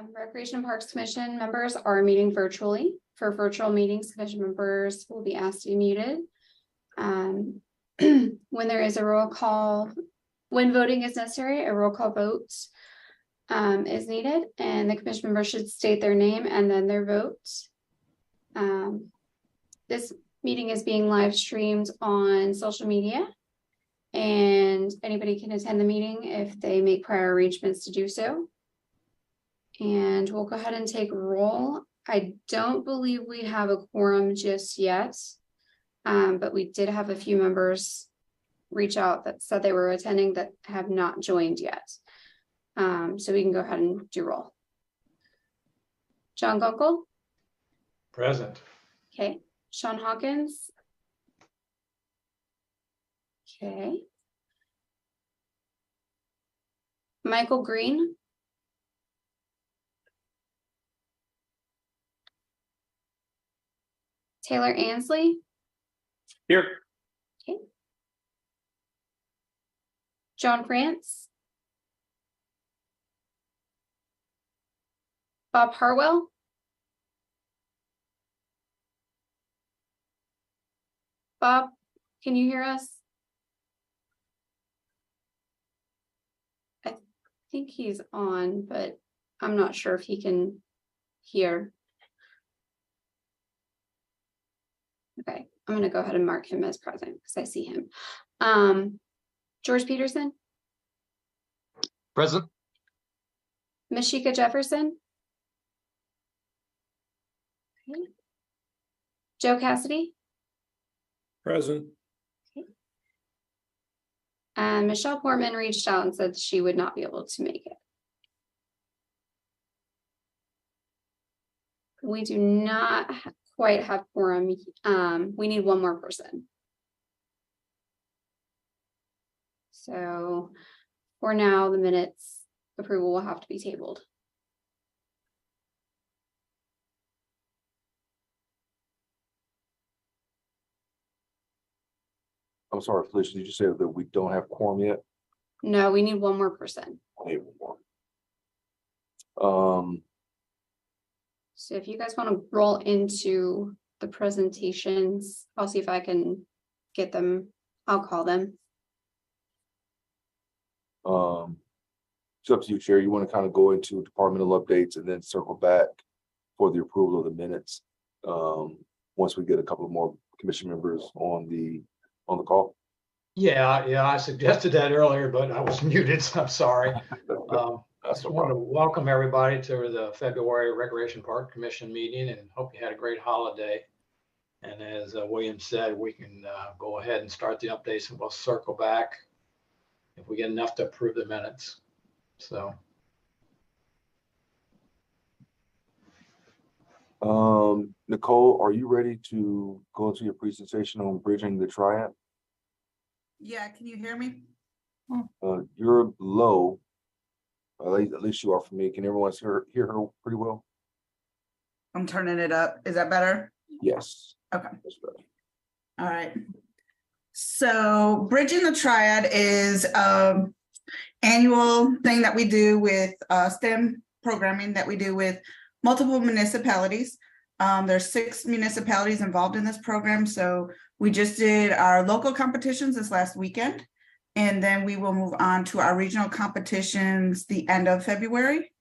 Recreation and Parks Commission members are meeting virtually. For virtual meetings, commission members will be asked to be muted. When there is a roll call, when voting is necessary, a roll call vote is needed, and the commission member should state their name and then their vote. This meeting is being live streamed on social media, and anybody can attend the meeting if they make prior arrangements to do so. And we'll go ahead and take roll. I don't believe we have a quorum just yet, but we did have a few members reach out that said they were attending that have not joined yet. So we can go ahead and do roll. John Gunkel? Present. Okay. Sean Hawkins? Okay. Michael Green? Taylor Ansley? Here. Okay. John France? Bob Harwell? Bob, can you hear us? I think he's on, but I'm not sure if he can hear. Okay, I'm going to go ahead and mark him as present because I see him. George Peterson? Present. Mashika Jefferson? Okay. Joe Cassidy? Present. Okay. And Michelle Portman reached out and said she would not be able to make it. We do not quite have quorum. We need one more person. So for now, the minutes approval will have to be tabled. I'm sorry, Felicia, did you say that we don't have quorum yet? No, we need one more person. I need one more. So if you guys want to roll into the presentations, I'll see if I can get them. I'll call them. It's up to you, Chair. You want to kind of go into departmental updates and then circle back for the approval of the minutes once we get a couple of more commission members on the call. Yeah, I suggested that earlier, but I was muted, so I'm sorry. I just wanted to welcome everybody to the February Recreation Park Commission meeting and hope you had a great holiday. And as William said, we can go ahead and start the updates and we'll circle back if we get enough to approve the minutes. So. Nicole, are you ready to go into your presentation on bridging the triad? Yeah, can you hear me? You're low. At least you are for me. Can everyone hear her pretty well? I'm turning it up. Is that better? Yes. Okay. That's better. All right. So Bridging the Triad is annual thing that we do with STEM programming that we do with multiple municipalities. There's 6 municipalities involved in this program. So we just did our local competitions this last weekend, and then we will move on to our regional competitions the end of February.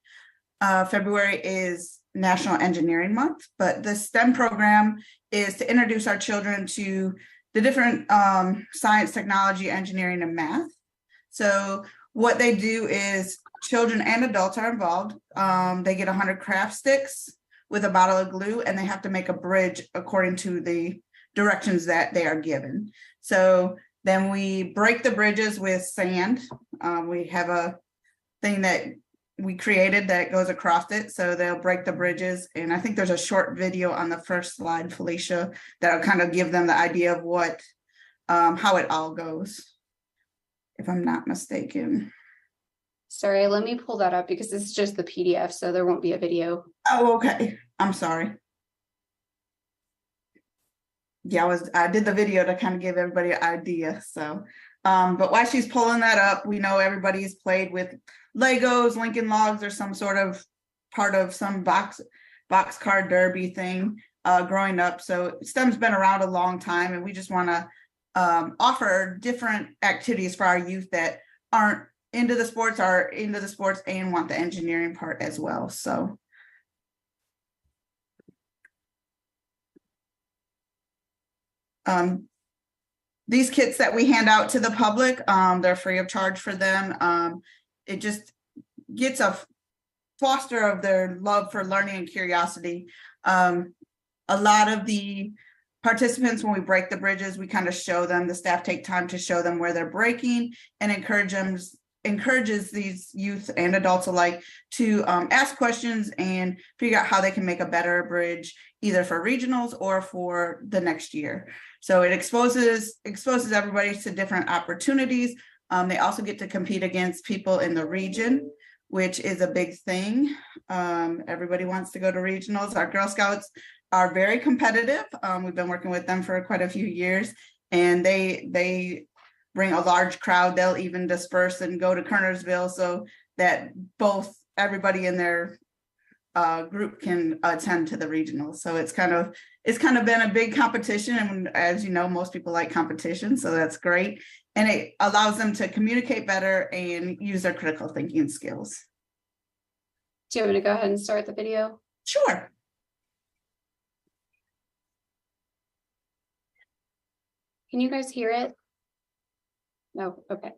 February is National Engineering Month, but the STEM program is to introduce our children to the different science, technology, engineering, and math. So what they do is children and adults are involved. They get 100 craft sticks with a bottle of glue, and they have to make a bridge according to the directions that they are given. So then we break the bridges with sand. We have a thing that we created that goes across it. So they'll break the bridges. And I think there's a short video on the first slide, Felicia, that'll kind of give them the idea of what, how it all goes, if I'm not mistaken. Sorry, let me pull that up because this is just the PDF, so there won't be a video. Oh, okay. I'm sorry. Yeah, I did the video to kind of give everybody an idea. So, but while she's pulling that up, we know everybody's played with Legos, Lincoln Logs, or some sort of part of some boxcar derby thing growing up. So STEM's been around a long time, and we just want to offer different activities for our youth that aren't into the sports, are into the sports and want the engineering part as well. So these kits that we hand out to the public, they're free of charge for them. It just gets a foster of their love for learning and curiosity. A lot of the participants, when we break the bridges, we kind of show them, the staff take time to show them where they're breaking and encourages these youth and adults alike to ask questions and figure out how they can make a better bridge, either for regionals or for the next year. So it exposes everybody to different opportunities. They also get to compete against people in the region, which is a big thing. Everybody wants to go to regionals. Our Girl Scouts are very competitive. We've been working with them for quite a few years, and they bring a large crowd. They'll even disperse and go to Kernersville so that everybody in their group can attend to the regionals. So it's kind of been a big competition, and as you know, most people like competition, so that's great. And it allows them to communicate better and use their critical thinking skills. Do you want me to go ahead and start the video? Sure. Can you guys hear it? No, okay.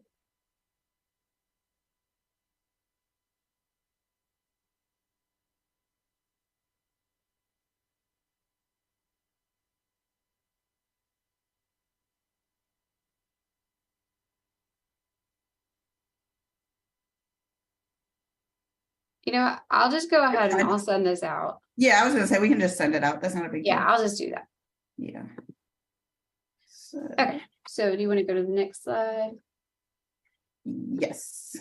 You know, I'll just go ahead and I'll send this out. Yeah, I was gonna say we can just send it out. That's not a big deal. Yeah, I'll just do that. Yeah. So, Okay, so do you want to go to the next slide? yes.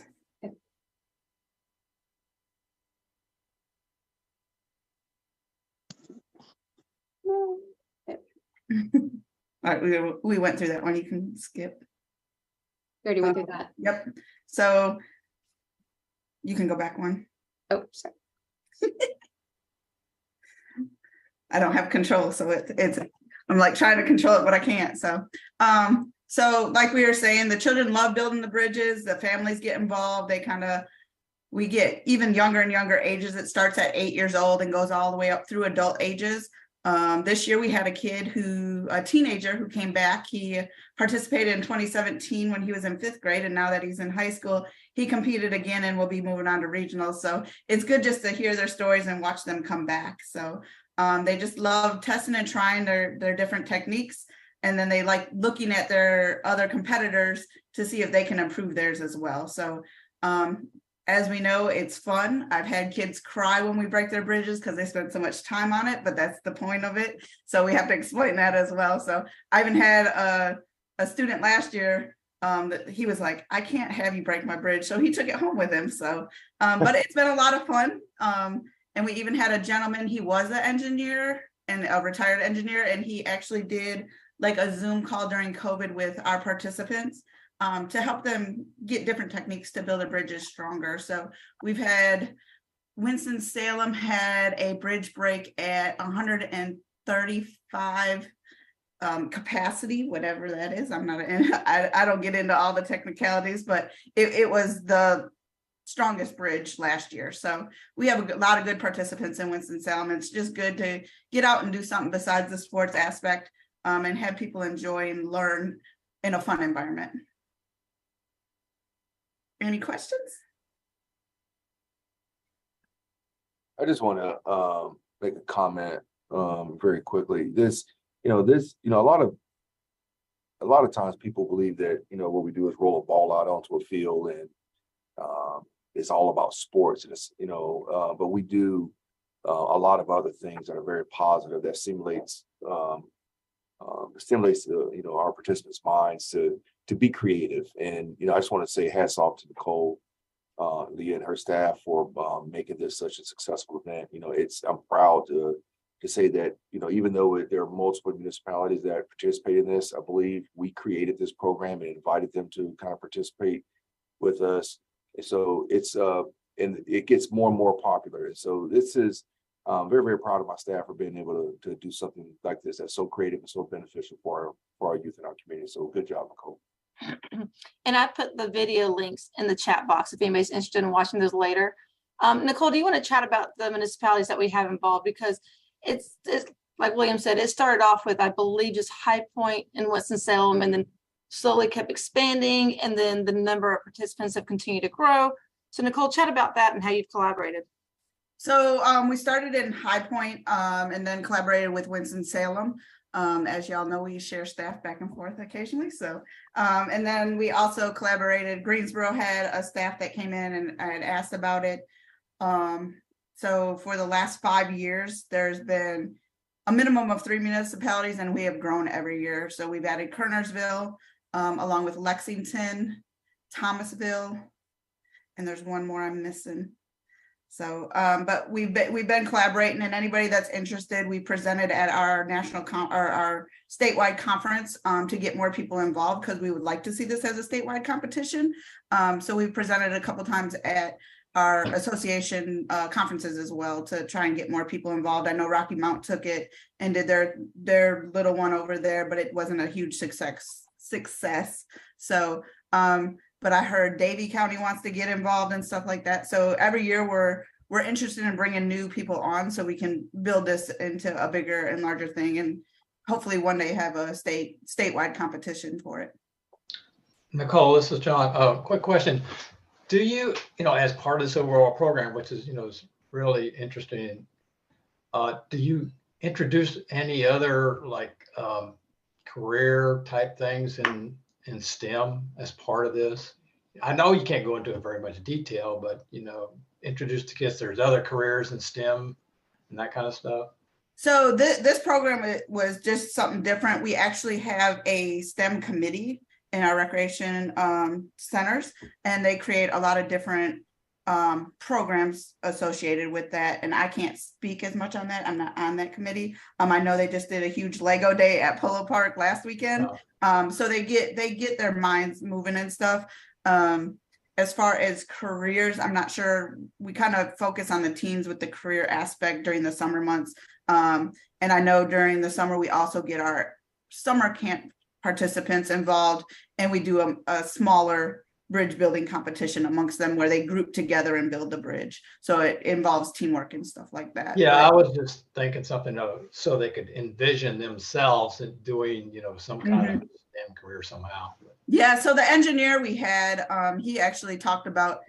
No. All right, we went through that one. You can skip. You already went through that. Yep. So you can go back one. Oh, sorry. I don't have control, so it's I'm like trying to control it, but I can't. So like we were saying, the children love building the bridges. The families get involved. We get even younger and younger ages. It starts at 8 years old and goes all the way up through adult ages. This year we had a teenager who came back. He participated in 2017 when he was in 5th grade, and now that he's in high school, he competed again and will be moving on to regionals. So it's good just to hear their stories and watch them come back. So they just love testing and trying their different techniques, and then they like looking at their other competitors to see if they can improve theirs as well. So as we know, it's fun. I've had kids cry when we break their bridges because they spent so much time on it, but that's the point of it. So we have to explain that as well. So I even had a student last year that he was like, I can't have you break my bridge. So he took it home with him. So, but it's been a lot of fun. And we even had a gentleman, he was an engineer and a retired engineer, and he actually did like a Zoom call during COVID with our participants to help them get different techniques to build their bridges stronger. So we've had Winston-Salem had a bridge break at 135 capacity, whatever that is. I don't get into all the technicalities, but it was the strongest bridge last year. So we have a lot of good participants in Winston-Salem. It's just good to get out and do something besides the sports aspect and have people enjoy and learn in a fun environment. Any questions? I just want to make a comment very quickly. A lot of times people believe that, what we do is roll a ball out onto a field and it's all about sports, and it's, but we do a lot of other things that are very positive that stimulates our participants' minds to be creative. And I just want to say hats off to Nicole, Leah, and her staff for making this such a successful event. I'm proud to say that even though there are multiple municipalities that participate in this, I believe we created this program and invited them to kind of participate with us. And so it's and it gets more and more popular. And so this is very, very proud of my staff for being able to do something like this that's so creative and so beneficial for our youth in our community. So good job, Nicole. And I put the video links in the chat box if anybody's interested in watching those later. Nicole, do you want to chat about the municipalities that we have involved? Because it's like William said, it started off with, I believe, just High Point and Winston-Salem, and then slowly kept expanding, and then the number of participants have continued to grow. So Nicole, chat about that and how you've collaborated. So we started in High Point, and then collaborated with Winston-Salem. As y'all know, we share staff back and forth occasionally. So, and then we also collaborated. Greensboro had a staff that came in and had asked about it. So for the last 5 years, there's been a minimum of 3 municipalities, and we have grown every year. So we've added Kernersville, along with Lexington, Thomasville, and there's one more I'm missing. So, but we've been collaborating, and anybody that's interested, we presented at our national our statewide conference to get more people involved, because we would like to see this as a statewide competition. So we presented a couple times at our association conferences as well to try and get more people involved. I know Rocky Mount took it and did their little one over there, but it wasn't a huge success. So, but I heard Davie County wants to get involved and stuff like that. So every year we're interested in bringing new people on so we can build this into a bigger and larger thing, and hopefully one day have a statewide competition for it. Nicole, this is John. Quick question. Do you, as part of this overall program, which is, is really interesting, do you introduce any other career type things in STEM as part of this? I know you can't go into very much detail, but introduce the kids, there's other careers in STEM and that kind of stuff. So this program was just something different. We actually have a STEM committee in our recreation centers, and they create a lot of different programs associated with that. And I can't speak as much on that. I'm not on that committee. I know they just did a huge Lego day at Polo Park last weekend. So they get their minds moving and stuff. As far as careers, I'm not sure. We kind of focus on the teens with the career aspect during the summer months. And I know during the summer, we also get our summer camp participants involved, and we do a smaller bridge building competition amongst them where they group together and build the bridge. So it involves teamwork and stuff like that. Yeah, I was just thinking something so they could envision themselves in doing, some kind of STEM career somehow. Yeah, so the engineer we had, he actually talked about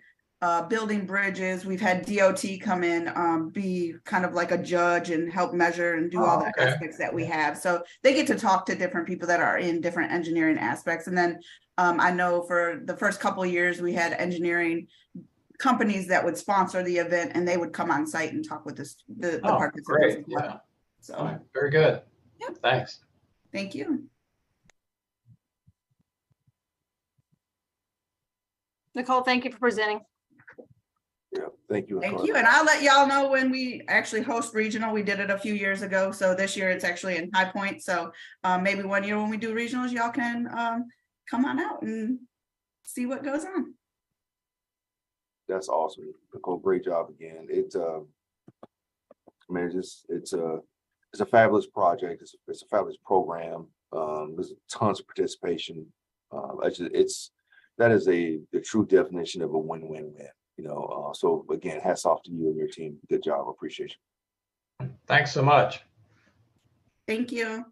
building bridges. We've had DOT come in, be kind of like a judge and help measure and do all the aspects that we have. So they get to talk to different people that are in different engineering aspects. And then I know for the first couple of years, we had engineering companies that would sponsor the event, and they would come on site and talk with the participants. Great. Yeah. So very good. Yep. Thanks. Thank you. Nicole, thank you for presenting. Yeah, thank you. Thank you. And I'll let y'all know when we actually host regional. We did it a few years ago. So this year it's actually in High Point. So maybe one year when we do regionals, y'all can come on out and see what goes on. That's awesome, Nicole. Great job again. It's a fabulous project. It's a fabulous program. There's tons of participation. That is the true definition of a win-win-win. So again, hats off to you and your team. Good job. Appreciate you. Thanks so much. Thank you.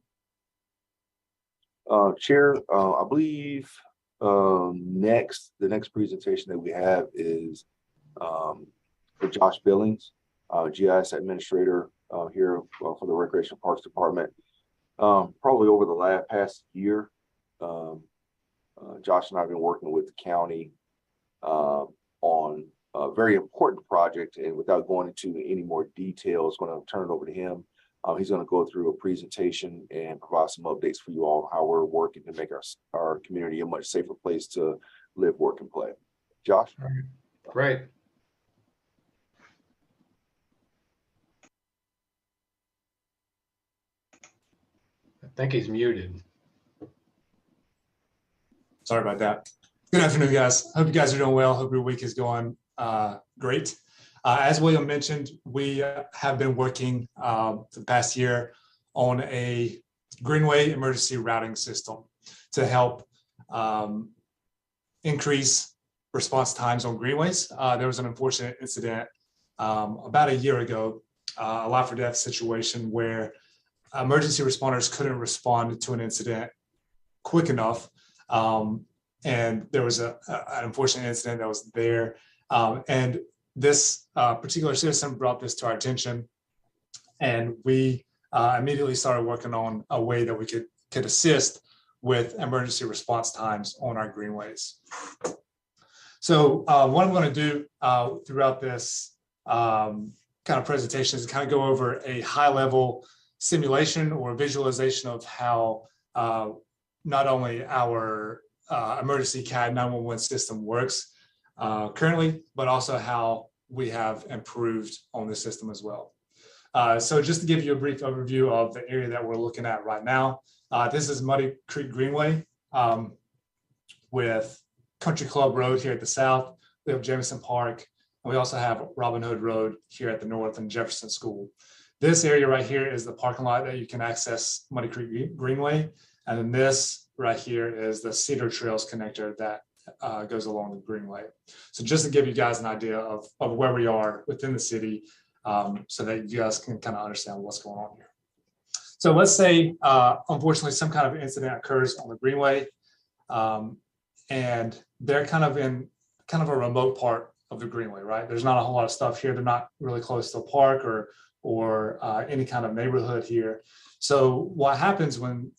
Chair, I believe the next presentation that we have is for Josh Billings, GIS administrator here for the Recreation Parks Department. Probably over the past year, Josh and I have been working with the county on a very important project, and without going into any more details, going to turn it over to him. He's going to go through a presentation and provide some updates for you all on how we're working to make our community a much safer place to live, work, and play. Josh? All right. Great. I think he's muted. Sorry about that. Good afternoon, guys. Hope you guys are doing well. Hope your week is going great. As William mentioned, we have been working the past year on a Greenway emergency routing system to help increase response times on greenways. There was an unfortunate incident about a year ago, a life or death situation where emergency responders couldn't respond to an incident quick enough. And there was an unfortunate incident that was there. And this particular citizen brought this to our attention. And we immediately started working on a way that we could assist with emergency response times on our greenways. So what I'm going to do throughout this kind of presentation is kind of go over a high-level simulation or visualization of how not only our emergency CAD 911 system works currently, but also how we have improved on the system as well. So just to give you a brief overview of the area that we're looking at right now, this is Muddy Creek Greenway with Country Club Road here at the south. We have Jameson Park, and we also have Robin Hood Road here at the north and Jefferson School. This area right here is the parking lot that you can access Muddy Creek Greenway. And then this right here is the Cedar Trails connector that goes along the Greenway. So just to give you guys an idea of where we are within the city so that you guys can kind of understand what's going on here. So let's say, unfortunately, some kind of incident occurs on the Greenway and they're kind of in kind of a remote part of the Greenway, right? There's not a whole lot of stuff here. They're not really close to a park or any kind of neighborhood here. So what happens when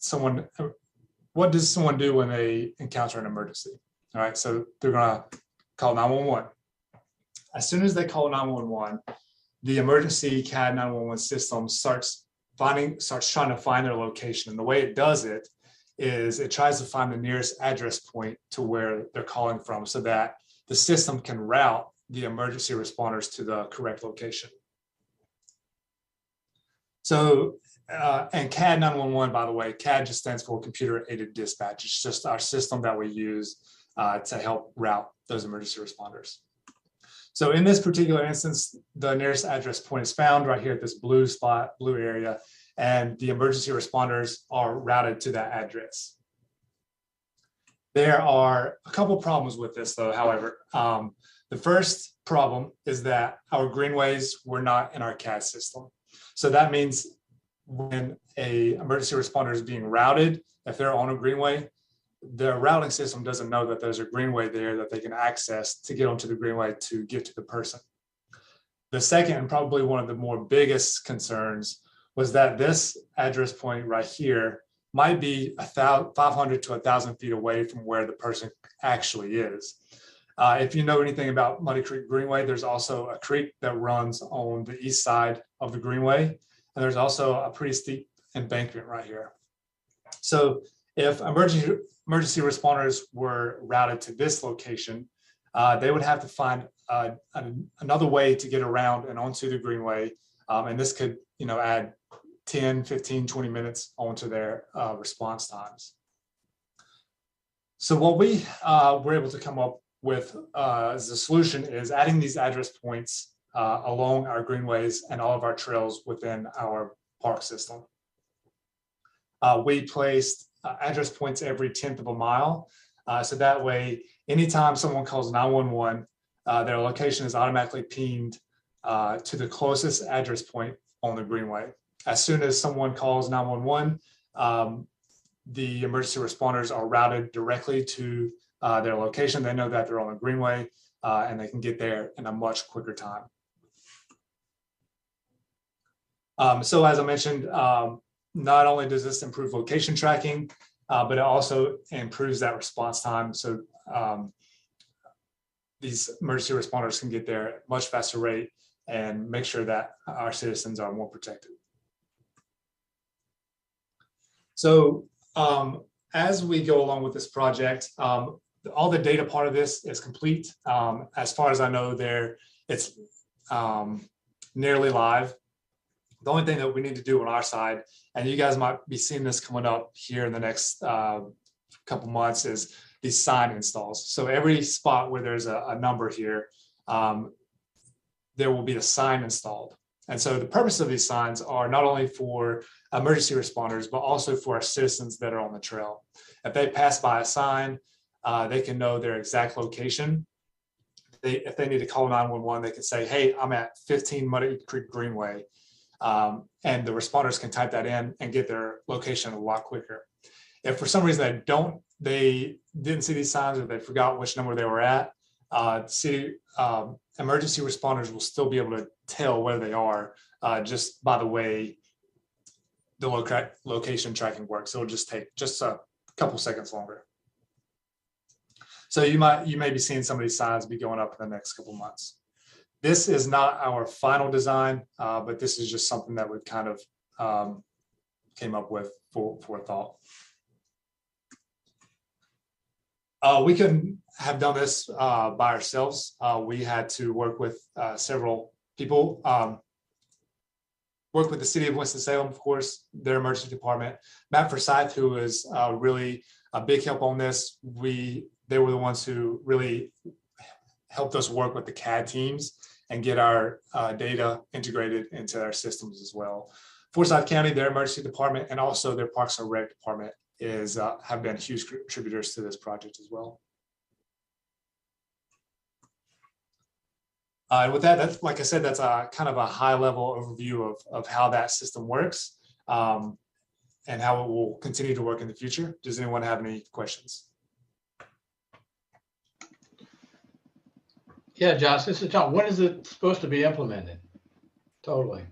what does someone do when they encounter an emergency? All right, so they're gonna call 911. As soon as they call 911, the emergency CAD 911 system starts trying to find their location. And the way it does it is it tries to find the nearest address point to where they're calling from so that the system can route the emergency responders to the correct location. So, and CAD 911, by the way, CAD just stands for Computer Aided Dispatch. It's just our system that we use to help route those emergency responders. So in this particular instance, the nearest address point is found right here at this blue area, and the emergency responders are routed to that address. There are a couple problems with this though, however. The first problem is that our greenways were not in our CAD system. So that means when a emergency responder is being routed, if they're on a greenway, the routing system doesn't know that there's a greenway there that they can access to get onto the greenway to get to the person. The second, and probably one of the more biggest concerns, was that this address point right here might be 500 to 1,000 feet away from where the person actually is. If you know anything about Muddy Creek Greenway, there's also a creek that runs on the east side of the Greenway, and there's also a pretty steep embankment right here. So if emergency responders were routed to this location, they would have to find another way to get around and onto the Greenway, and this could, add 10, 15, 20 minutes onto their response times. So what we were able to come up with as a solution is adding these address points along our greenways and all of our trails within our park system. We placed address points every 1/10 of a mile. So that way, anytime someone calls 911, their location is automatically pinged to the closest address point on the greenway. As soon as someone calls 911, the emergency responders are routed directly to their location. They know that they're on the greenway and they can get there in a much quicker time. So as I mentioned, not only does this improve location tracking, but it also improves that response time. So these emergency responders can get there at a much faster rate and make sure that our citizens are more protected. So as we go along with this project, all the data part of this is complete. As far as I know, it's nearly live. The only thing that we need to do on our side, and you guys might be seeing this coming up here in the next couple months, is these sign installs. So every spot where there's a number here, there will be a sign installed. And so the purpose of these signs are not only for emergency responders, but also for our citizens that are on the trail. If they pass by a sign, they can know their exact location. If they need to call 911, they can say, hey, I'm at 15 Muddy Creek Greenway. And the responders can type that in and get their location a lot quicker. If for some reason they didn't see these signs, or they forgot which number they were at, emergency responders will still be able to tell where they are just by the way the location tracking works. It'll just take just a couple seconds longer. So you may be seeing some of these signs be going up in the next couple months. This is not our final design, but this is just something that we've kind of came up with for thought. We couldn't have done this by ourselves. We had to work with several people, work with the city of Winston-Salem, of course, their emergency department. Matt Forsyth, who is really a big help on this. They were the ones who really helped us work with the CAD teams and get our data integrated into our systems as well. Forsyth County, their emergency department, and also their Parks and Rec department have been huge contributors to this project as well. With that, that's, like I said, that's a kind of a high-level overview of how that system works and how it will continue to work in the future. Does anyone have any questions? Yeah, Josh, this is John. When is it supposed to be implemented? Totally.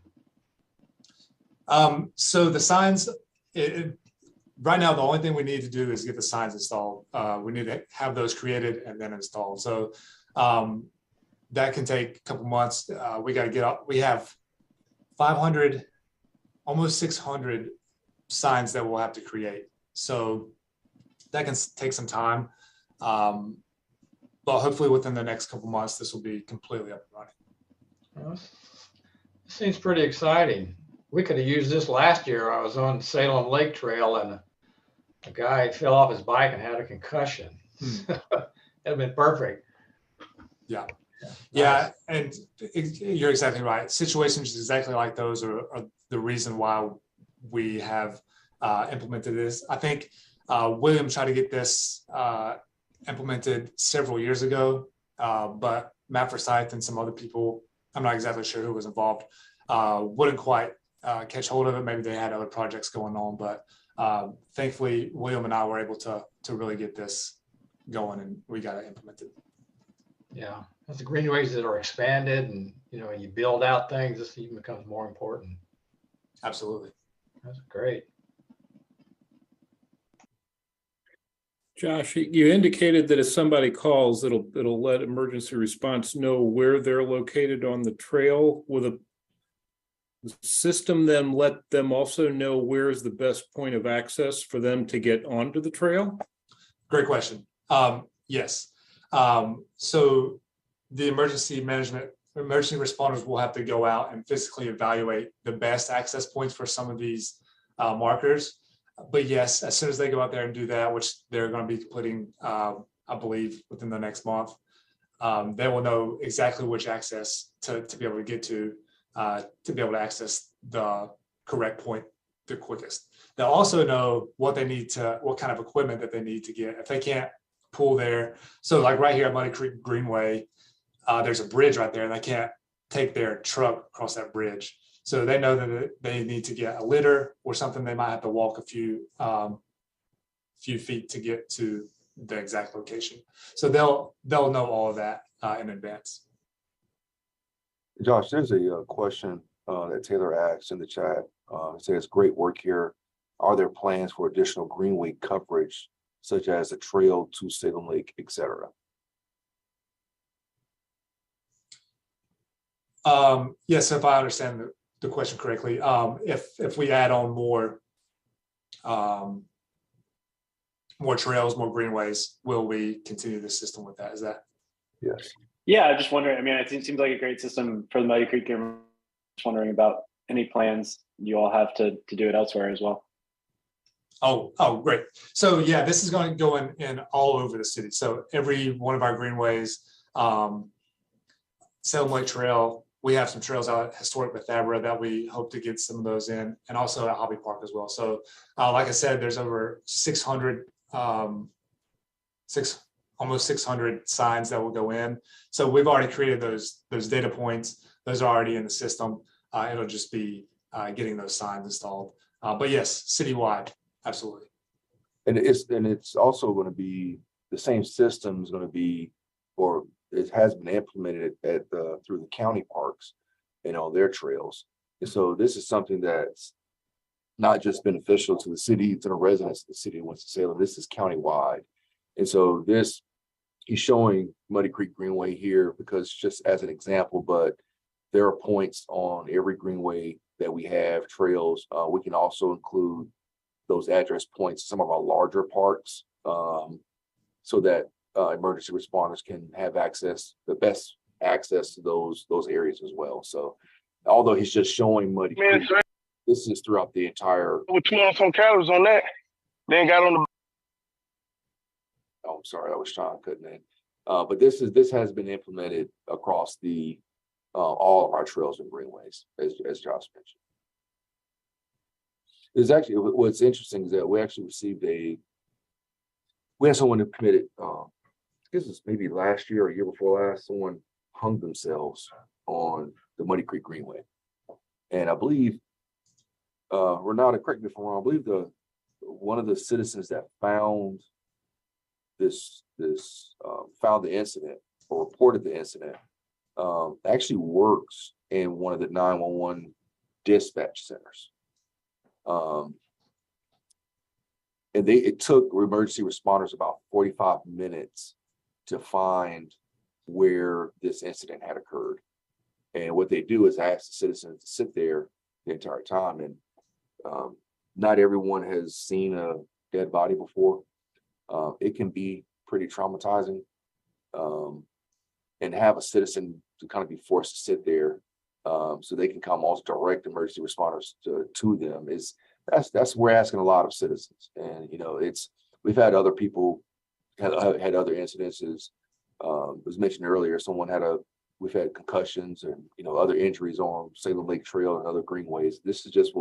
So the signs, right now, the only thing we need to do is get the signs installed. We need to have those created and then installed. So that can take a couple months. We got to get up. We have 500, almost 600 signs that we'll have to create. So that can take some time. But hopefully within the next couple months, this will be completely up and running. Well, this seems pretty exciting. We could have used this last year. I was on Salem Lake Trail and a guy fell off his bike and had a concussion. That'd have been perfect. Yeah. Yeah, and you're exactly right. Situations exactly like those are the reason why we have implemented this. I think William tried to get this implemented several years ago, but Matt Forsyth and some other people, I'm not exactly sure who was involved, wouldn't quite catch hold of it. Maybe they had other projects going on, but thankfully William and I were able to really get this going, and we got it implemented. Yeah, as the greenways that are expanded and you build out things, this even becomes more important. Absolutely. That's great. Josh, you indicated that if somebody calls, it'll let emergency response know where they're located on the trail. Will the system then let them also know where is the best point of access for them to get onto the trail? Great question. Yes. So the emergency responders will have to go out and physically evaluate the best access points for some of these markers. But yes, as soon as they go out there and do that, which they're going to be completing, I believe, within the next month, they will know exactly which access to be able to get to be able to access the correct point the quickest. They'll also know what kind of equipment that they need to get. If they can't pull there, so like right here at Muddy Creek Greenway, there's a bridge right there, and they can't take their truck across that bridge. So they know that they need to get a litter or something. They might have to walk a few feet to get to the exact location. So they'll know all of that in advance. Josh, there's a question that Taylor asked in the chat. It says, great work here. Are there plans for additional greenway coverage, such as the trail to Salem Lake, etc.? Yes, if I understand the question correctly, if we add on more trails, more greenways, will we continue the system with that? Is that? Yes. Yeah, I'm just wondering. I mean, it seems like a great system for the Muddy Creek. I'm just wondering about any plans you all have to do it elsewhere as well. Oh, great. So yeah, this is going to go in all over the city. So every one of our greenways, Salem Lake Trail, we have some trails out at Historic Bethabara that we hope to get some of those in, and also at Hobby Park as well. So like I said, there's over 600, almost 600 signs that will go in. So we've already created those data points. Those are already in the system. It'll just be getting those signs installed. But yes, citywide, absolutely. And it's also going to be the same system is going to be, or it has been implemented through the county parks and on their trails. And so this is something that's not just beneficial to the city, to the residents of the city of Winston-Salem. This is countywide. And so he's showing Muddy Creek Greenway here because just as an example, but there are points on every greenway that we have, trails. We can also include those address points, some of our larger parks, so that emergency responders can have the best access to those areas as well. So although he's just showing Muddy Creek, this is throughout the entire. With 200 some calories on that, then got on the. Oh, I'm sorry, I was trying to cut in. But this has been implemented across all of our trails and greenways, as Josh mentioned. There's actually, what's interesting is that we actually we had someone who committed, I guess it's maybe last year or year before last, someone hung themselves on the Muddy Creek Greenway. And I believe, Renata, correct me if I'm wrong, I believe one of the citizens that found found the incident or reported the incident actually works in one of the 911 dispatch centers. And it took emergency responders about 45 minutes to find where this incident had occurred. And what they do is ask the citizens to sit there the entire time. And not everyone has seen a dead body before. It can be pretty traumatizing. And have a citizen to kind of be forced to sit there so they can come also direct emergency responders to them that's we're asking a lot of citizens. And we've had other people had other incidences. It was mentioned earlier, we've had concussions and other injuries on Salem Lake Trail and other greenways. This is just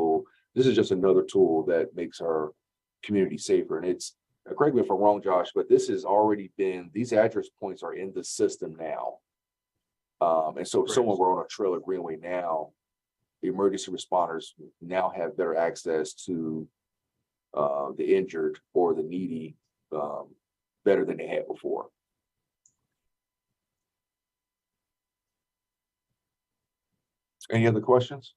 another tool that makes our community safer. And it's, correct me if I'm wrong, Josh, but these address points are in the system now. And so if someone were on a trail or greenway now, the emergency responders now have better access to the injured or the needy better than they had before. Any other questions?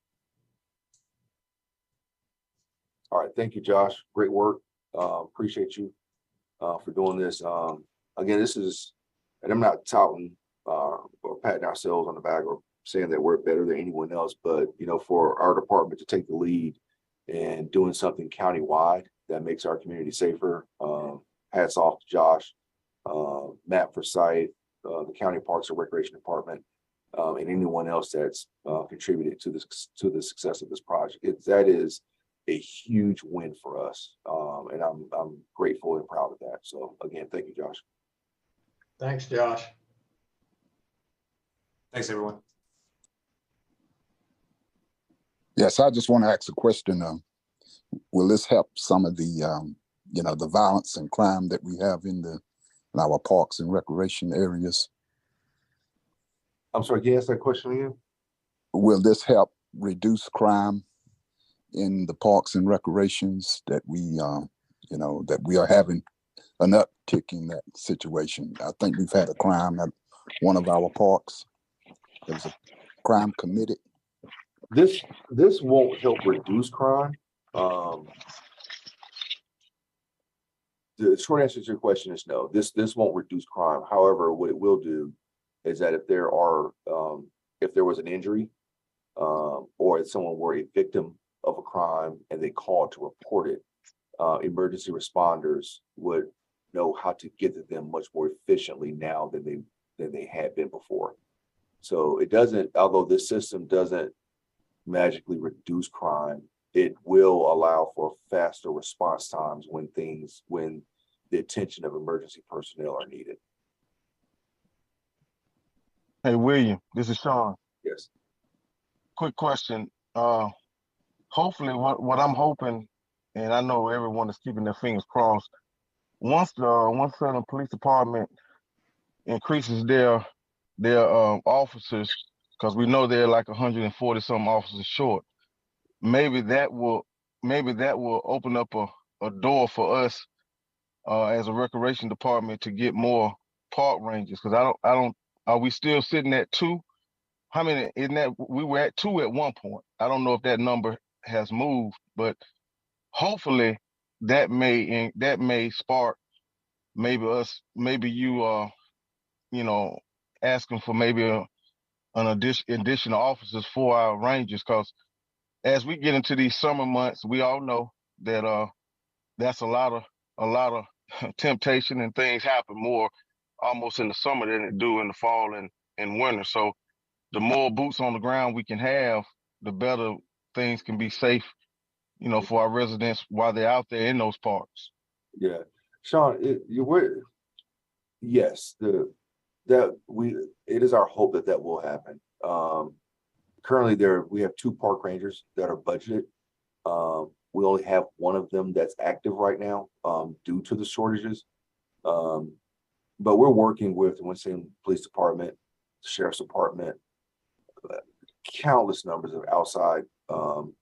All right, thank you, Josh. Great work. Appreciate you for doing this. Again, and I'm not touting or patting ourselves on the back or saying that we're better than anyone else, but for our department to take the lead and doing something countywide that makes our community safer. Hats off to Josh, Matt Forsyth, the County Parks and Recreation Department, and anyone else that's contributed to the success of this project. That is a huge win for us, and I'm grateful and proud of that. So again, thank you, Josh. Thanks, Josh. Thanks, everyone. Yes, I just want to ask a question. Will this help some of the, the violence and crime that we have in our parks and recreation areas? I'm sorry, can you ask that question again? Will this help reduce crime in the parks and recreations that we are having an uptick in that situation? I think we've had a crime at one of our parks. There was a crime committed. This won't help reduce crime. The short answer to your question is no. This won't reduce crime. However, what it will do is that if there was an injury, or if someone were a victim of a crime and they called to report it, emergency responders would know how to get to them much more efficiently now than they had been before. So it doesn't, although this system doesn't magically reduce crime, it will allow for faster response times when the attention of emergency personnel are needed. Hey, William, this is Sean. Yes. Quick question. Hopefully what I'm hoping, and I know everyone is keeping their fingers crossed, once the police department increases their officers, because we know they're like 140 some officers short, maybe that will open up a door for us as a recreation department to get more park rangers. Because I don't are we still sitting at 2? How many in that? We were at 2 at one point. I don't know if that number has moved, but hopefully that may spark maybe you asking for maybe an additional officers for our rangers, because as we get into these summer months, we all know that that's a lot of temptation, and things happen more almost in the summer than it do in the fall and winter. So the more boots on the ground we can have, the better things can be safe, for our residents while they're out there in those parks. Yeah, Sean, yes, it is our hope that will happen. Currently we have 2 park rangers that are budgeted. We only have one of them that's active right now, due to the shortages. But we're working with the Winston Police Department, the Sheriff's Department, countless numbers of outside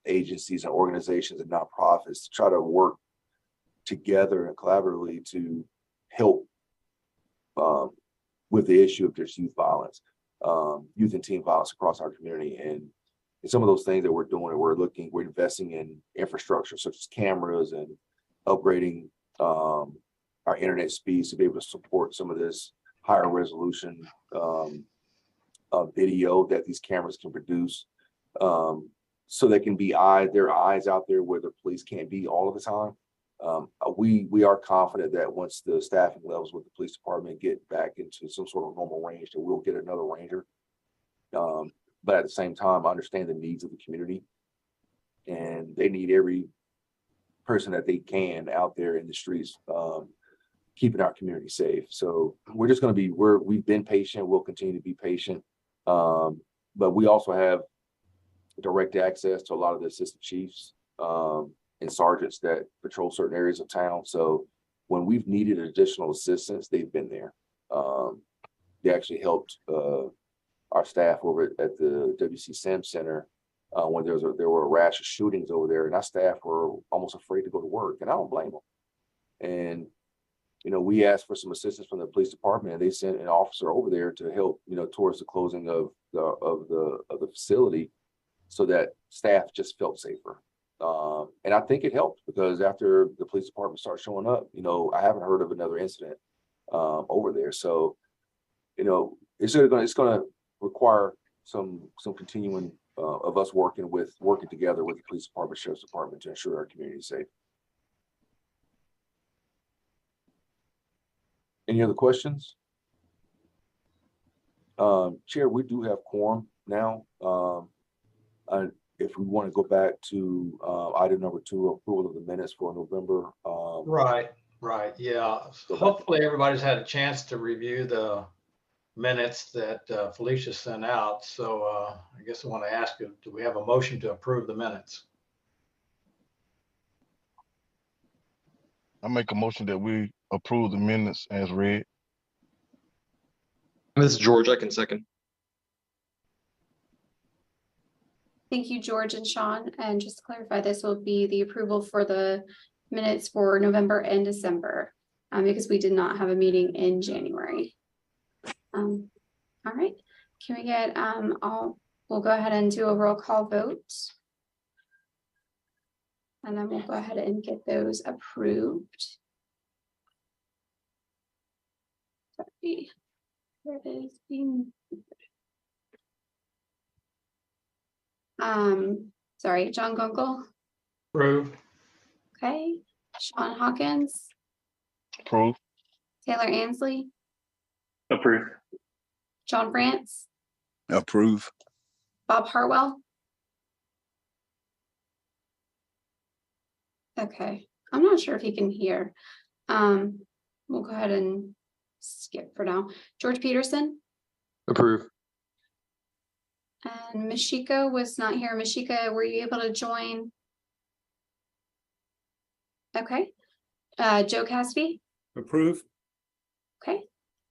agencies and organizations and nonprofits to try to work together and collaboratively to help with the issue of just youth violence, youth and teen violence across our community. And some of those things that we're doing, we're investing in infrastructure such as cameras and upgrading our internet speeds to be able to support some of this higher resolution video that these cameras can produce, so they can be their eyes out there where the police can't be all of the time. We are confident that once the staffing levels with the police department get back into some sort of normal range, that we'll get another ranger. But at the same time, I understand the needs of the community, and they need every person that they can out there in the streets, keeping our community safe. So we're just going to we've been patient. We'll continue to be patient. But we also have direct access to a lot of the assistant chiefs and sergeants that patrol certain areas of town. So when we've needed additional assistance, they've been there. They actually helped our staff over at the WC-SAM Center when there were a rash of shootings over there, and our staff were almost afraid to go to work, and I don't blame them. And we asked for some assistance from the police department, and they sent an officer over there to help, towards the closing of the facility, so that staff just felt safer. And I think it helped, because after the police department started showing up, I haven't heard of another incident over there. So, it's going to require some continuing of us working together with the police department, sheriff's department, to ensure our community is safe. Any other questions? Chair, we do have quorum now. If we want to go back to item number 2, approval of the minutes for November. Right. Yeah. Hopefully everybody's had a chance to review the minutes that Felicia sent out. So I guess I want to ask you, do we have a motion to approve the minutes? I make a motion that we approve the minutes as read. This is George. I can second. Thank you, George and Sean. And just to clarify, this will be the approval for the minutes for November and December, because we did not have a meeting in January. All right, can we get, we'll go ahead and do a roll call vote. And then we'll go ahead and get those approved. Sorry, where it is being. Sorry, John Gunkel. Approved. Okay, Sean Hawkins. Approved. Taylor Ansley. Approved. John France. Approve. Bob Hartwell. Okay, I'm not sure if he can hear. We'll go ahead and skip for now. George Peterson. Approve. And Mashika was not here. Mashika, were you able to join? Okay. Joe Cassidy? Approve. Okay.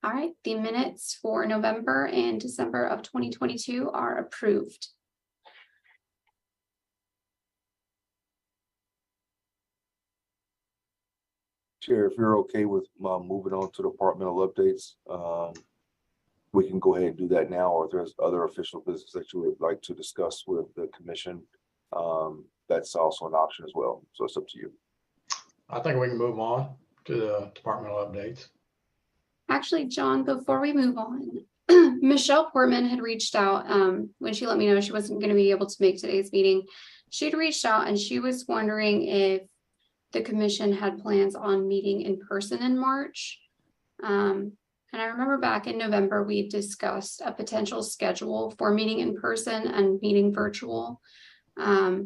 All right. The minutes for November and December of 2022 are approved. Chair, if you're okay with moving on to departmental updates, we can go ahead and do that now, or if there's other official business that you would like to discuss with the commission, that's also an option as well. So it's up to you. I think we can move on to the departmental updates. Actually, John, before we move on, Michelle Portman had reached out when she let me know she wasn't going to be able to make today's meeting. She'd reached out and she was wondering if the commission had plans on meeting in person in March. And I remember back in November, we discussed a potential schedule for meeting in person and meeting virtual. However,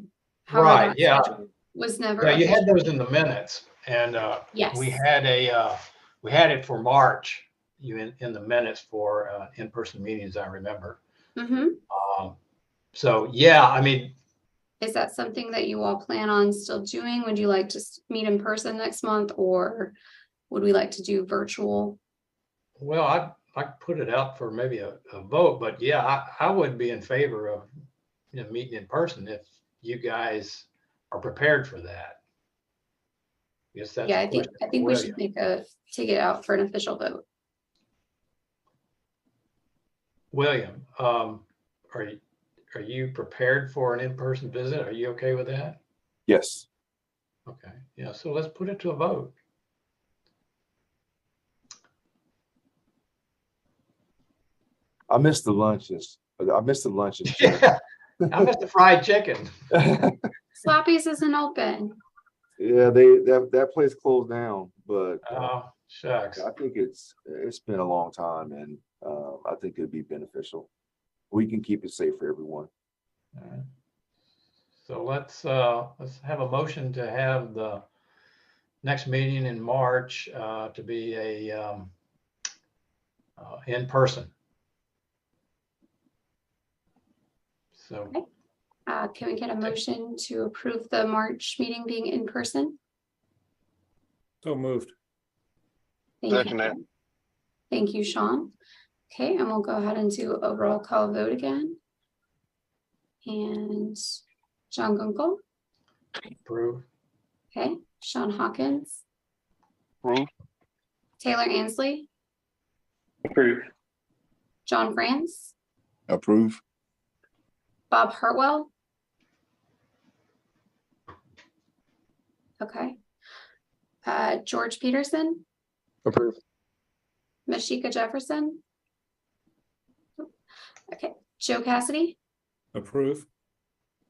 Right, that yeah. schedule was never. Yeah, you had official. those in the minutes, and Yes. we had it for March. In the minutes for in-person meetings, I remember. Mm-hmm. So yeah, I mean, Is that something that you all plan on still doing? Would you like to meet in person next month, or would we like to do virtual? well, I put it out for maybe a vote, but yeah, I would be in favor of meeting in person if you guys are prepared for that. Yes, that's Yeah, a I think question for we should take it out for an official vote. William, are you prepared for an in-person visit? Are you okay with that? Yes. Okay, yeah, so let's put it to a vote. I missed the lunches. I missed the lunches. Yeah, I missed the fried chicken. Slappy's isn't open. Yeah, that place closed down, but Oh, shucks. I think it's been a long time, and I think it'd be beneficial. We can keep it safe for everyone. All right. So let's have a motion to have the next meeting in March to be a in person. So Can we get a motion to approve the March meeting being in person? So moved. Thank you. Thank you, Sean. Okay, and we'll go ahead and do a roll call vote again. And John Gunkel. approve. Okay, Sean Hawkins. Approve. Taylor Ansley. Approve. John France. Approve. Bob Hartwell. Okay. George Peterson. Approve. Mashika Jefferson. Okay. Joe Cassidy. Approve.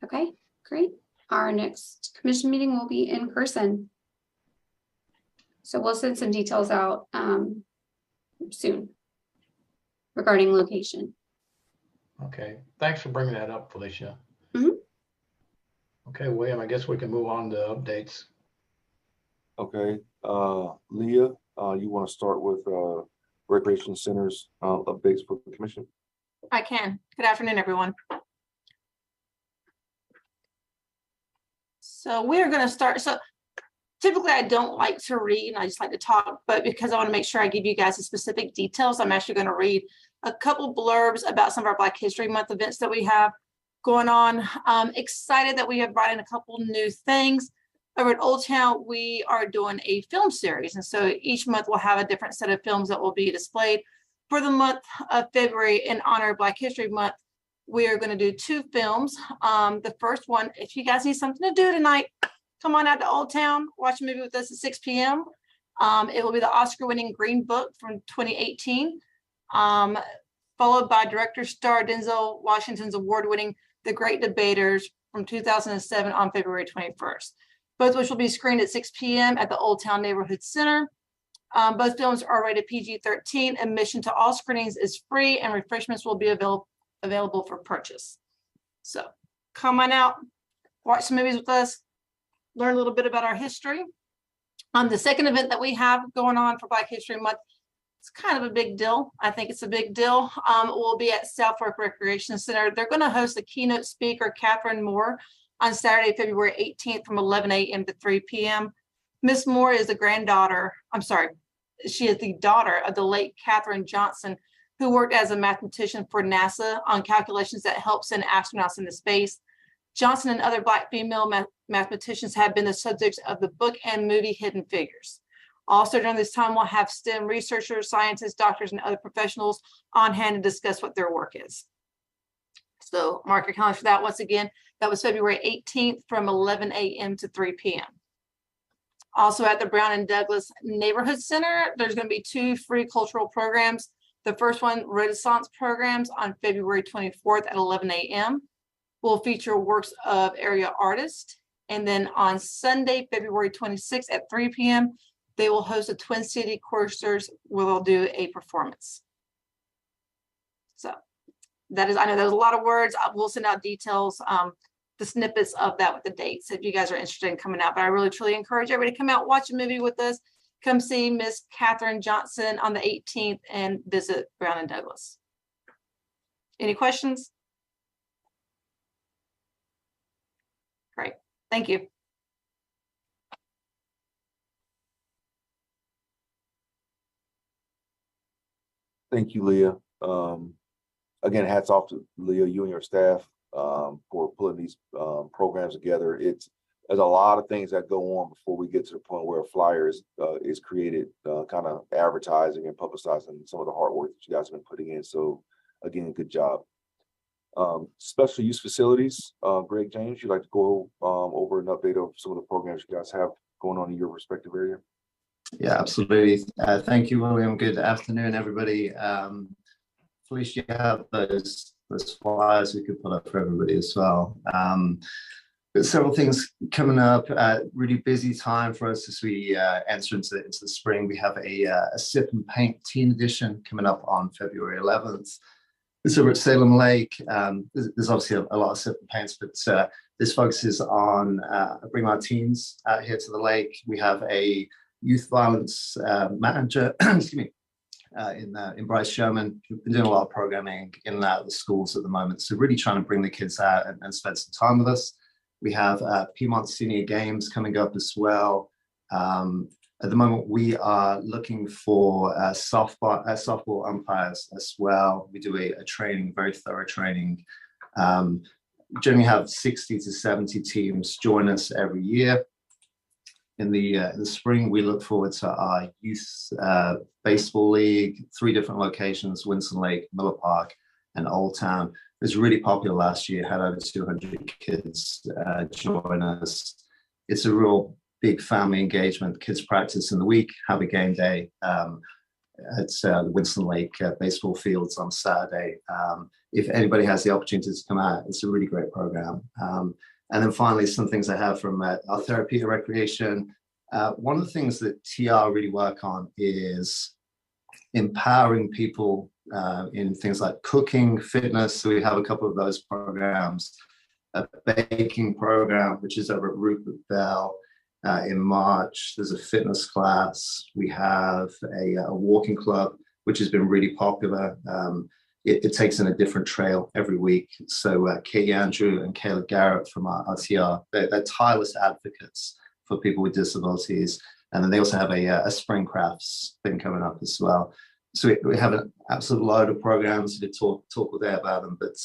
Okay, great. Our next commission meeting will be in person. So we'll send some details out soon regarding location. Okay, thanks for bringing that up, Felicia. Mhm. Okay, William, I guess we can move on to updates. Okay, Leah, you want to start with recreation centers updates for the commission? I can. Good afternoon, everyone. So we're going to start. So typically I don't like to read and I just like to talk, but because I want to make sure I give you guys the specific details, I'm actually going to read a couple blurbs about some of our Black History Month events that we have going on. Excited that we have brought in a couple new things. Over at Old Town, we are doing a film series. And so each month we'll have a different set of films that will be displayed. For the month of February, in honor of Black History Month, we are going to do 2 films. The first one, if you guys need something to do tonight, come on out to Old Town, watch a movie with us at 6 p.m. It will be the Oscar-winning Green Book from 2018, followed by director star Denzel Washington's award-winning The Great Debaters from 2007 on February 21st. Both which will be screened at 6 p.m. at the Old Town Neighborhood Center. Both films are rated PG-13. Admission to all screenings is free and refreshments will be available for purchase. So come on out, watch some movies with us, learn a little bit about our history. The second event that we have going on for Black History Month, it's kind of a big deal. I think it's a big deal. We'll be at Southwark Recreation Center. They're going to host a keynote speaker, Catherine Moore, on Saturday, February 18th from 11 a.m. to 3 p.m. Miss Moore is she is the daughter of the late Katherine Johnson, who worked as a mathematician for NASA on calculations that help send astronauts into space. Johnson and other Black female mathematicians have been the subjects of the book and movie Hidden Figures. Also during this time, we'll have STEM researchers, scientists, doctors, and other professionals on hand to discuss what their work is. So mark your calendar for that. Once again, that was February 18th from 11 a.m. to 3 p.m. Also at the Brown and Douglas Neighborhood Center, there's going to be 2 free cultural programs. The first one, Renaissance Programs, on February 24th at 11 a.m. will feature works of area artists. And then on Sunday, February 26th at 3 p.m., they will host a Twin City Choristers where they'll do a performance. So that is, I know there's a lot of words. I will send out details, the snippets of that with the dates if you guys are interested in coming out. But I really, truly encourage everybody to come out, watch a movie with us. Come see Miss Katherine Johnson on the 18th and visit Brown and Douglas. Any questions? Great, thank you. Thank you, Leah. Again, hats off to Leah, you and your staff for pulling these programs together. There's a lot of things that go on before we get to the point where a flyer is created, kind of advertising and publicizing some of the hard work that you guys have been putting in. So again, good job. Special use facilities, Greg James, you'd like to go over an update of some of the programs you guys have going on in your respective area? Yeah, absolutely. Thank you, William. Good afternoon, everybody. Felicia, you have those flyers we could put up for everybody as well. But several things coming up. Really busy time for us as we enter into the spring. We have a Sip and Paint Teen Edition coming up on February 11th. It's over at Salem Lake. There's obviously a lot of sip and paints, but this focuses on bringing our teens out here to the lake. We have a youth violence manager, excuse me, in Bryce Sherman. We've been doing a lot of programming in and out of the schools at the moment. So really trying to bring the kids out and spend some time with us. We have Piedmont Senior Games coming up as well. At the moment, we are looking for softball umpires as well. We do a training, very thorough training. Generally have 60 to 70 teams join us every year. In the spring, we look forward to our youth baseball league, 3 different locations: Winston Lake, Miller Park, and Old Town. It was really popular last year, had over 200 kids join us. It's a real big family engagement. Kids practice in the week, have a game day at the Winston Lake baseball fields on Saturday. If anybody has the opportunity to come out, it's a really great program. And then finally, some things I have from our therapy and recreation. One of the things that TR really work on is empowering people in things like cooking, fitness. So we have a couple of those programs. A baking program, which is over at Rupert Bell in March. There's a fitness class. We have a walking club, which has been really popular. It takes in a different trail every week. So Katie Andrew and Kayla Garrett from our TR, they're tireless advocates for people with disabilities. And then they also have a spring crafts thing coming up as well. So we have an absolute load of programs. We talk all day about them, but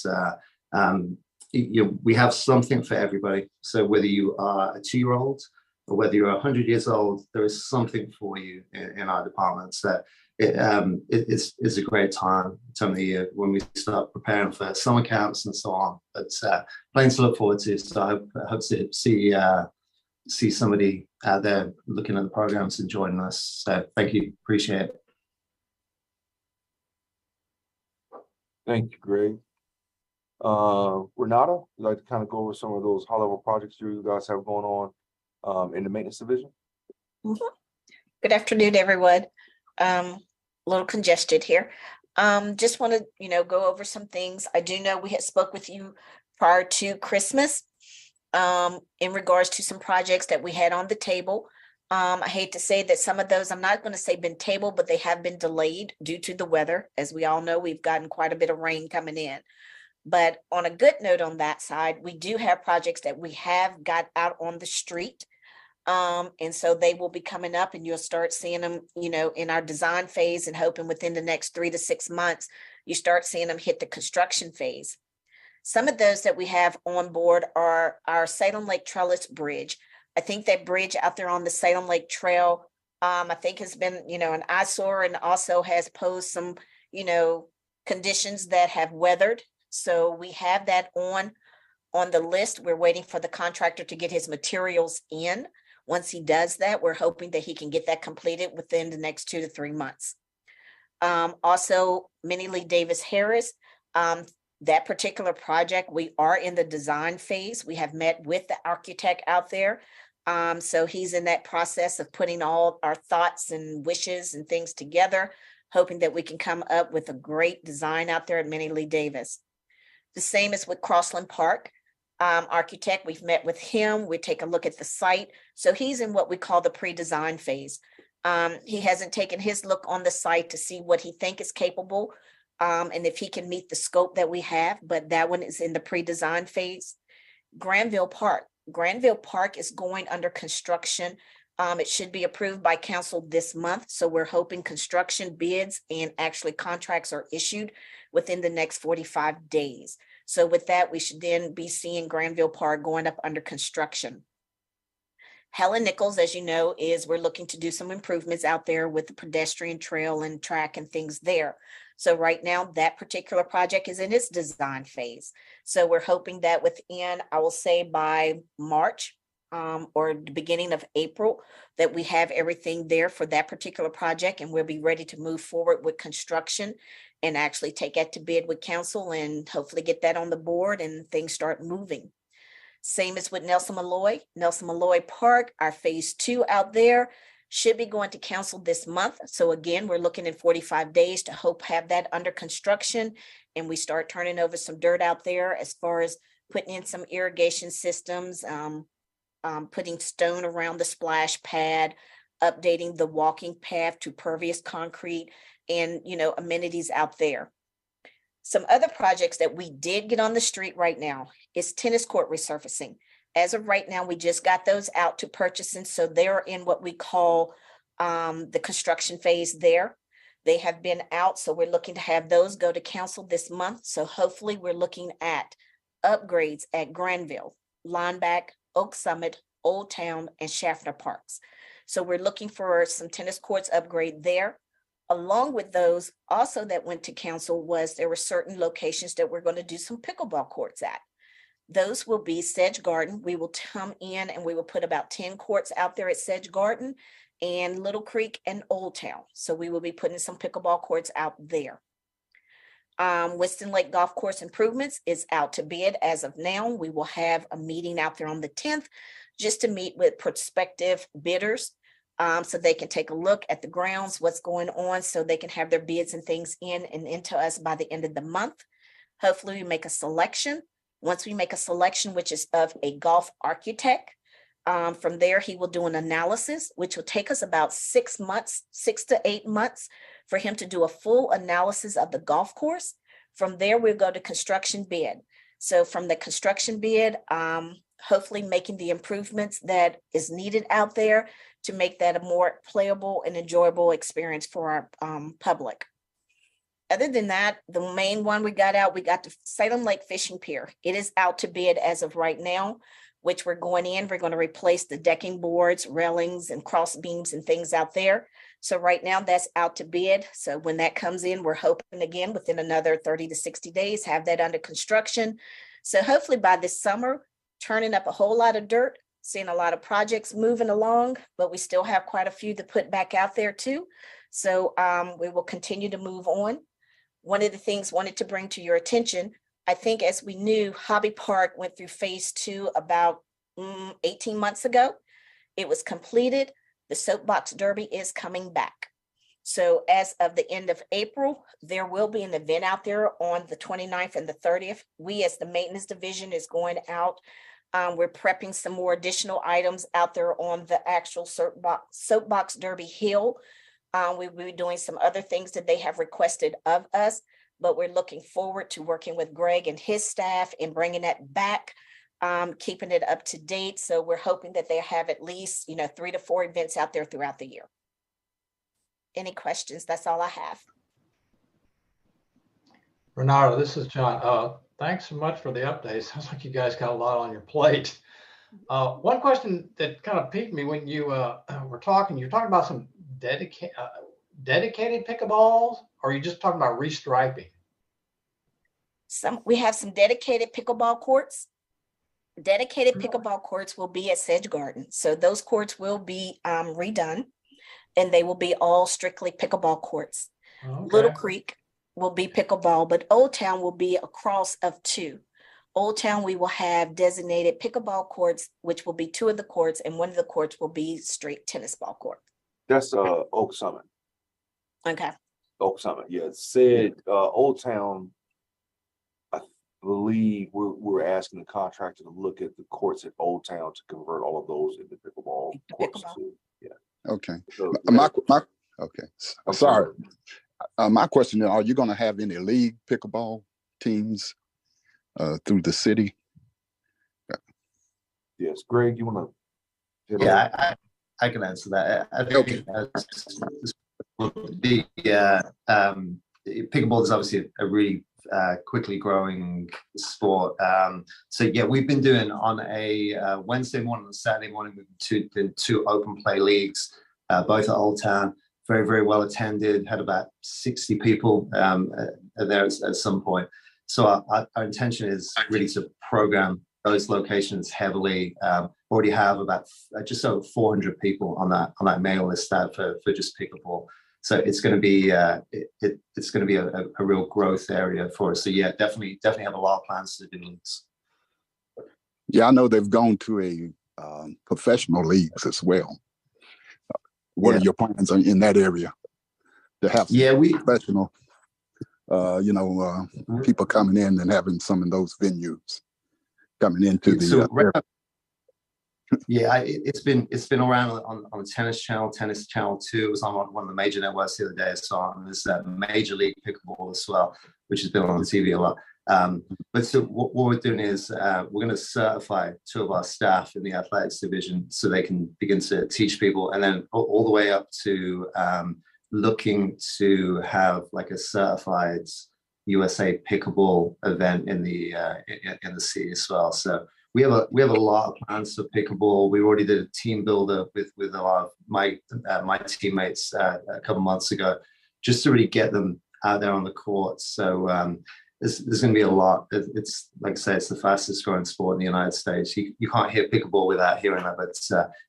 we have something for everybody. So whether you are a 2-year-old or whether you're 100 years old, there is something for you in our departments. That it's a great time of the year when we start preparing for summer camps and so on. But plenty to look forward to. So I hope to see somebody out there looking at the programs and joining us. So thank you, appreciate it. Thank you, Greg. Renata, you'd like to kind of go over some of those high-level projects you guys have going on in the maintenance division? Mm-hmm. Good afternoon, everyone. A little congested here. Just want to, go over some things. I do know we had spoke with you prior to Christmas in regards to some projects that we had on the table. I hate to say that some of those, I'm not going to say been tabled, but they have been delayed due to the weather. As we all know, we've gotten quite a bit of rain coming in. But on a good note on that side, we do have projects that we have got out on the street. And so they will be coming up and you'll start seeing them, you know, in our design phase, and hoping within the next 3 to 6 months, you start seeing them hit the construction phase. Some of those that we have on board are our Salem Lake Trellis Bridge. I think that bridge out there on the Salem Lake Trail, I think has been, you know, an eyesore, and also has posed some, you know, conditions that have weathered. So we have that on the list. We're waiting for the contractor to get his materials in. Once he does that, we're hoping that he can get that completed within the next 2 to 3 months. Also, Minnie Lee Davis Harris, that particular project, we are in the design phase. We have met with the architect out there. So he's in that process of putting all our thoughts and wishes and things together, hoping that we can come up with a great design out there at Minnie Lee Davis. The same as with Crossland Park. Architect, we've met with him. We take a look at the site. So he's in what we call the pre-design phase. He hasn't taken his look on the site to see what he think is capable, and if he can meet the scope that we have, but that one is in the pre-design phase. Granville Park. Granville Park is going under construction. It should be approved by council this month. So we're hoping construction bids and actually contracts are issued within the next 45 days. So with that, we should then be seeing Granville Park going up under construction. Helen Nichols, as you know, we're looking to do some improvements out there with the pedestrian trail and track and things there. So right now, that particular project is in its design phase. So we're hoping that within, I will say by March or the beginning of April, that we have everything there for that particular project, and we'll be ready to move forward with construction and actually take that to bid with council and hopefully get that on the board and things start moving. Same as with Nelson Malloy Park, our phase 2 out there should be going to council this month. So again, we're looking in 45 days to hope have that under construction, and we start turning over some dirt out there as far as putting in some irrigation systems, putting stone around the splash pad, updating the walking path to pervious concrete, and, you know, amenities out there. Some other projects that we did get on the street right now is tennis court resurfacing. As of right now, we just got those out to purchasing. So they're in what we call the construction phase there. They have been out. So we're looking to have those go to council this month. So hopefully we're looking at upgrades at Granville, Lineback, Oak Summit, Old Town, and Schaffner Parks. So we're looking for some tennis courts upgrade there. Along with those also that went to council was there were certain locations that we're going to do some pickleball courts at. Those will be Sedge Garden. We will come in and we will put about 10 courts out there at Sedge Garden and Little Creek and Old Town. So we will be putting some pickleball courts out there. Winston Lake Golf Course improvements is out to bid as of now. We will have a meeting out there on the 10th just to meet with prospective bidders so they can take a look at the grounds, what's going on, so they can have their bids and things in and into us by the end of the month. Hopefully we make a selection. Once we make a selection, which is of a golf architect, from there, he will do an analysis, which will take us about 6 months, 6 to 8 months for him to do a full analysis of the golf course. From there, we'll go to construction bid. So from the construction bid, hopefully making the improvements that is needed out there to make that a more playable and enjoyable experience for our public. Other than that, the main one we got the Salem Lake Fishing Pier. It is out to bid as of right now, which we're going to replace the decking boards, railings, and cross beams and things out there. So right now that's out to bid. So when that comes in, we're hoping again within another 30 to 60 days, have that under construction. So hopefully by this summer, turning up a whole lot of dirt, seeing a lot of projects moving along, but we still have quite a few to put back out there too. So we will continue to move on. One of the things wanted to bring to your attention, I think as we knew, Hobby Park went through phase 2 about 18 months ago. It was completed. The Soapbox Derby is coming back. So as of the end of April, there will be an event out there on the 29th and the 30th. We as the maintenance division is going out We're prepping some more additional items out there on the actual soapbox Derby Hill. We will be doing some other things that they have requested of us, but we're looking forward to working with Greg and his staff and bringing that back, keeping it up to date. So we're hoping that they have at least, 3 to 4 events out there throughout the year. Any questions? That's all I have. Renata, this is John. Thanks so much for the update. Sounds like you guys got a lot on your plate. One question that kind of piqued me when you were talking, you're talking about some dedicated pickleballs, or are you just talking about restriping? We have some dedicated pickleball courts. Dedicated pickleball courts will be at Sedge Garden. So those courts will be redone, and they will be all strictly pickleball courts. Okay. Little Creek will be pickleball, but Old Town will be a cross of 2. Old Town, we will have designated pickleball courts, which will be 2 of the courts, and 1 of the courts will be straight tennis ball court. That's Oak Summit. Okay. Oak Summit, yeah. Said Old Town, I believe we're asking the contractor to look at the courts at Old Town to convert all of those into pickleball courts too. Yeah. Okay. So, Okay. Sorry. My question is, are you going to have any league pickleball teams through the city? Yes. Greg, you want to? Yeah, I can answer that. I think pickleball is obviously a really quickly growing sport. So yeah, we've been doing on a Wednesday morning and Saturday morning, we've been two open play leagues, both at Old Town. Very, very well attended, had about 60 people there at some point. So our intention is really to program those locations heavily. Already have about just over 400 people on that mail list for just pickleball. So it's going to be it's going to be a real growth area for us. So yeah, definitely have a lot of plans to do this. Yeah, I know they've gone to a professional leagues as well. What are your plans in that area to have professional, people coming in and having some of those venues coming into the it's been around on the Tennis Channel 2. It was on one of the major networks the other day. I saw, and there's Major League Pickleball as well, which has been on TV a lot. But so what we're doing is we're going to certify 2 of our staff in the athletics division so they can begin to teach people, and then all the way up to looking to have like a certified USA pickleball event in the city as well. So we have a lot of plans for pickleball. We already did a team builder with a lot of my teammates a couple months ago, just to really get them out there on the court. So there's going to be a lot. It's like I say, it's the fastest growing sport in the United States. You can't hear pickleball without hearing that, but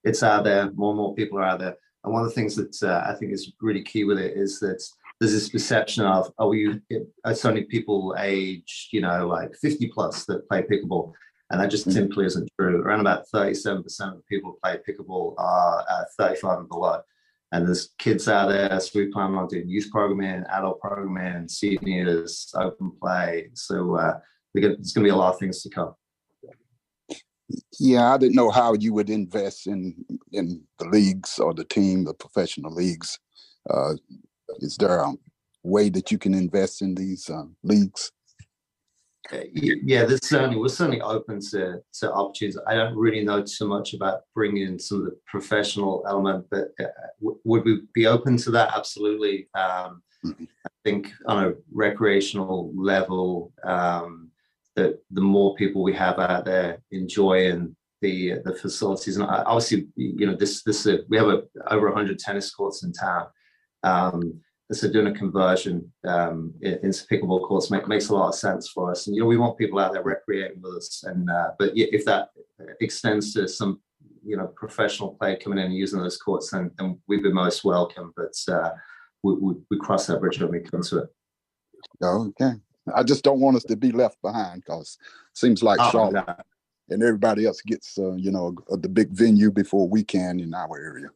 it's out there. More and more people are out there. And one of the things that I think is really key with it is that there's this perception of, it's only people age, like 50 plus that play pickleball. And that just simply isn't true. Around about 37% of the people who play pickleball are 35 and below. And there's kids out there, so we plan on doing youth programming, adult programming, seniors, open play. So there's going to be a lot of things to come. Yeah, I didn't know how you would invest in the leagues or the team, the professional leagues. Is there a way that you can invest in these leagues? Yeah, we're certainly open to opportunities. I don't really know too much about bringing in some of the professional element, but would we be open to that? Absolutely. I think on a recreational level, that the more people we have out there enjoying the facilities, and obviously, we have over 100 tennis courts in town. So doing a conversion into pickleball courts makes a lot of sense for us. And, we want people out there recreating with us. And but if that extends to some, professional play coming in and using those courts, then we'd be most welcome. But we cross that bridge when we come to it. Okay. I just don't want us to be left behind, because it seems like Charlotte and everybody else gets, the big venue before we can in our area.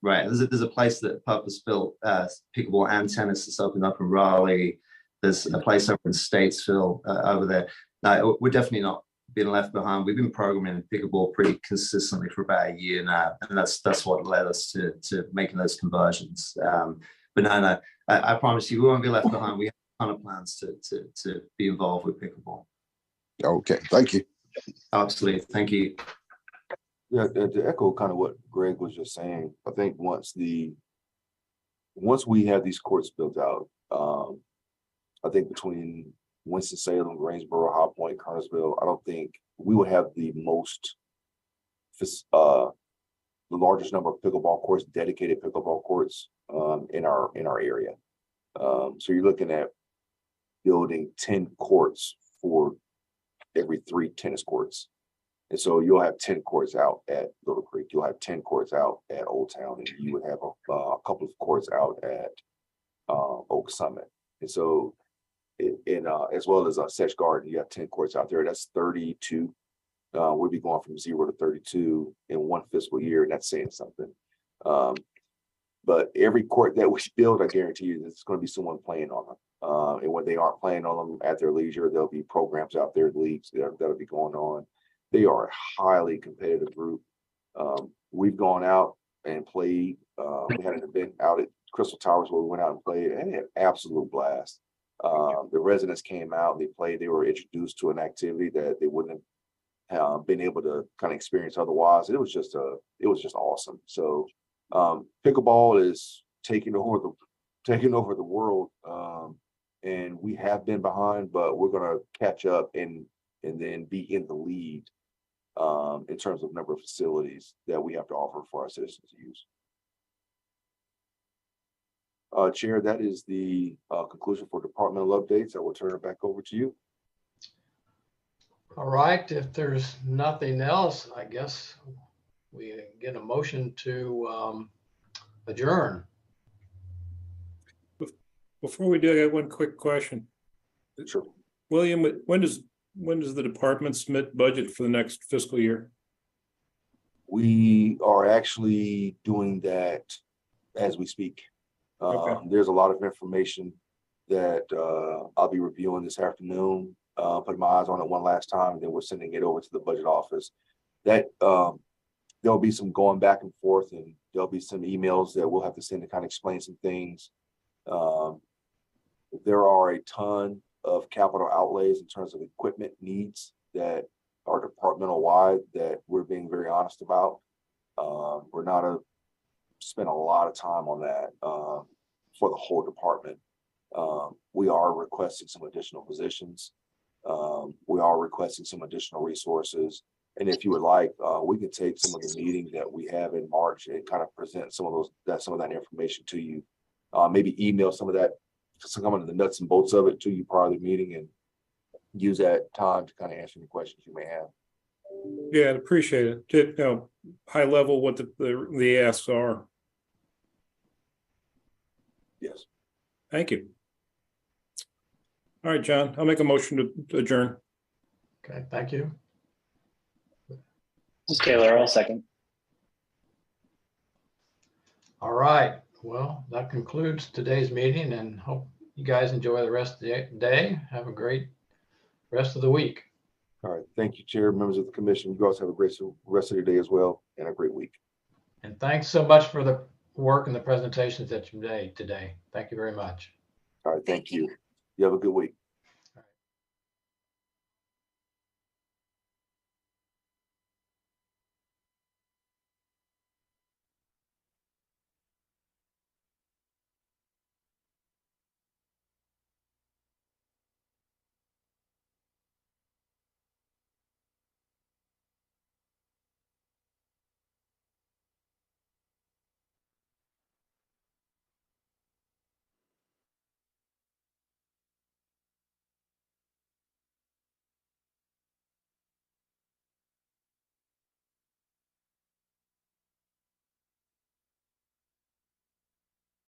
Right. There's a place that purpose-built pickleball and tennis that's opened up in Raleigh. There's a place over in Statesville over there. Now, we're definitely not being left behind. We've been programming pickleball pretty consistently for about a year now, and that's what led us to making those conversions. But no, I promise you, we won't be left behind. We have a ton of plans to be involved with pickleball. Okay, thank you. Absolutely, thank you. Yeah, to echo kind of what Greg was just saying, I think once we have these courts built out, I think between Winston-Salem, Greensboro, High Point, Kernersville, I don't think we would have the largest number of pickleball courts, dedicated pickleball courts in our area. So you're looking at building 10 courts for every 3 tennis courts. And so you'll have 10 courts out at Little Creek. You'll have 10 courts out at Old Town, and you would have a couple of courts out at Oak Summit. And so, as well as Sedge Garden, you have 10 courts out there. That's 32. We'll be going from 0 to 32 in one fiscal year, and that's saying something. But every court that we build, I guarantee you, there's going to be someone playing on them. And when they aren't playing on them at their leisure, there'll be programs out there, leagues that'll be going on. They are a highly competitive group. We've gone out and played. We had an event out at Crystal Towers where we went out and played, and had an absolute blast. The residents came out, they played, they were introduced to an activity that they wouldn't have been able to kind of experience otherwise. It was just awesome. So pickleball is taking over the world, and we have been behind, but we're going to catch up and then be in the lead in terms of number of facilities that we have to offer for our citizens to use. Chair, that is the conclusion for departmental updates. I will turn it back over to you. All right, if there's nothing else, I guess we get a motion to adjourn. Before we do, I got one quick question. Sure. William, when does the department submit budget for the next fiscal year? We are actually doing that as we speak. Okay. There's a lot of information that I'll be reviewing this afternoon, putting my eyes on it one last time, and then we're sending it over to the budget office. That there'll be some going back and forth, and there'll be some emails that we'll have to send to kind of explain some things. There are a ton of capital outlays in terms of equipment needs that are departmental wide that we're being very honest about. We're not spend a lot of time on that for the whole department. We are requesting some additional positions. We are requesting some additional resources. And if you would like, we can take some of the meeting that we have in March and kind of present some of that information to you. Maybe email some of that, some of the nuts and bolts of it to you prior to the meeting, and use that time to kind of answer any questions you may have. Yeah, I'd appreciate it. To, high level, what the asks are. Yes. Thank you. All right, John, I'll make a motion to adjourn. Okay, thank you. Taylor, I'll second. All right, well, that concludes today's meeting, and hope you guys enjoy the rest of the day. Have a great rest of the week. All right, thank you, Chair, members of the commission. You guys have a great rest of your day as well, and a great week. And thanks so much for the work and the presentations that you made today. Thank you very much. All right, thank you. You have a good week.